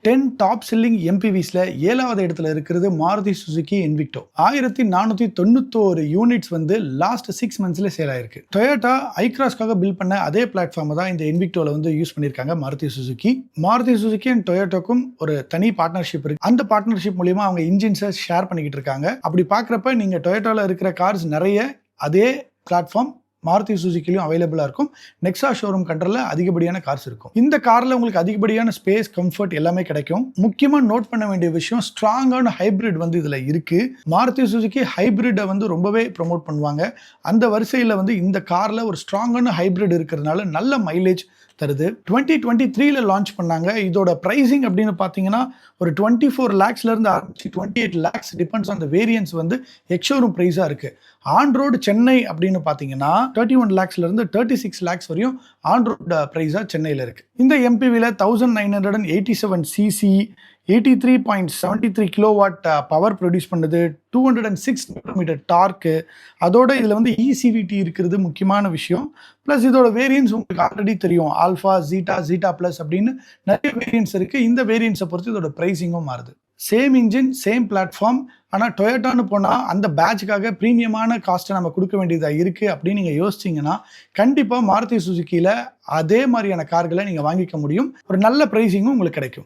10 top selling எம்பிவிஸ்ல 7வது இடத்துல இருக்கிறது மாருதி சுசுகி இன்விக்டோ. 1491 யூனிட்ஸ் வந்து லாஸ்ட் 6 மந்த்ஸ்ல சேல் ஆயிருக்கு. டொயோட்டா ஐக்ராஸ்க்காக பில்ட் பண்ண அதே பிளாட்ஃபார்ம் தான் இந்த இன்விக்டோல வந்து யூஸ் பண்ணிருக்காங்க Maruti Suzuki. Maruti Suzuki and டொயோட்டாக்கும் ஒரு தனி பார்ட்னர்ஷிப் இருக்கு. அந்த பார்ட்னர்ஷிப் மூலமா அவங்க இன்ஜின்ஸை ஷேர் பண்ணிக்கிட்டு இருக்காங்க. அப்படி பாக்குறப்ப நீங்க டொயோட்டால இருக்கிற கார்ஸ் நிறைய அதே பிளாட்ஃபார்ம் மாருதி சுசுகிலையும் அவைலபிளா இருக்கும். நெக்ஸா ஷோரூம் கண்ட்ரோல்ல அதிகப்படியான கார்ஸ் இருக்கும். இந்த கார்ல உங்களுக்கு அதிகப்படியான ஸ்பேஸ், கம்ஃபர்ட் எல்லாமே கிடைக்கும். முக்கியமா நோட் பண்ண வேண்டிய விஷயம், ஸ்ட்ராங்கான ஹைபிரிட் வந்து இதுல இருக்கு. மாருதி சுசுகி ஹைபிரிட்டை வந்து ரொம்பவே ப்ரொமோட் பண்ணுவாங்க. அந்த வரிசையில வந்து இந்த கார்ல ஒரு ஸ்ட்ராங்கான ஹைபிரிட் இருக்கிறதுனால நல்ல மைலேஜ் தருது. 2023ல லான்ச் பண்ணாங்க. இதோட பிரைசிங் அப்படின்னு பார்த்தீங்கன்னா ஒரு 24 lakhsல இருந்து ஆரம்பிச்சு 28 lakhs depends on the variance வந்து எக்ஸ்ஷோரூம் பிரைஸா இருக்கு. ஆன் ரோடு சென்னை அப்படின்னு பார்த்தீங்கன்னா 31 lakhsல இருந்து 36 lakhs வரையும் ஆன் ரோடு பிரைஸா சென்னையில் இருக்கு. இந்த எம்பிவில 1987 சிசி 83.73 கிலோவாட் பவர் ப்ரொடியூஸ் பண்ணுது. 206 நியூட்டன் டார்க்கு. அதோட இதில் வந்து இசிவிடி இருக்கிறது முக்கியமான விஷயம். ப்ளஸ் இதோட வேரியன்ஸ் உங்களுக்கு ஆல்ரெடி தெரியும். ஆல்ஃபா, ஜீட்டா ப்ளஸ் அப்படின்னு நிறைய வேரியன்ஸ் இருக்குது. இந்த வேரியன்ஸை பொறுத்து இதோட ப்ரைஸிங்கும் மாறுது. Same engine, same platform. ஆனால் டொயோட்டான்னு போனால் அந்த பேட்சுக்காக ப்ரீமியமான காஸ்ட்டை நம்ம கொடுக்க வேண்டியதாக இருக்குது அப்படின்னு நீங்கள் யோசிச்சிங்கன்னா கண்டிப்பாக மாருதி சுசுகியில் அதே மாதிரியான கார்களை நீங்கள் வாங்கிக்க முடியும். ஒரு நல்ல ப்ரைஸிங்கும் உங்களுக்கு கிடைக்கும்.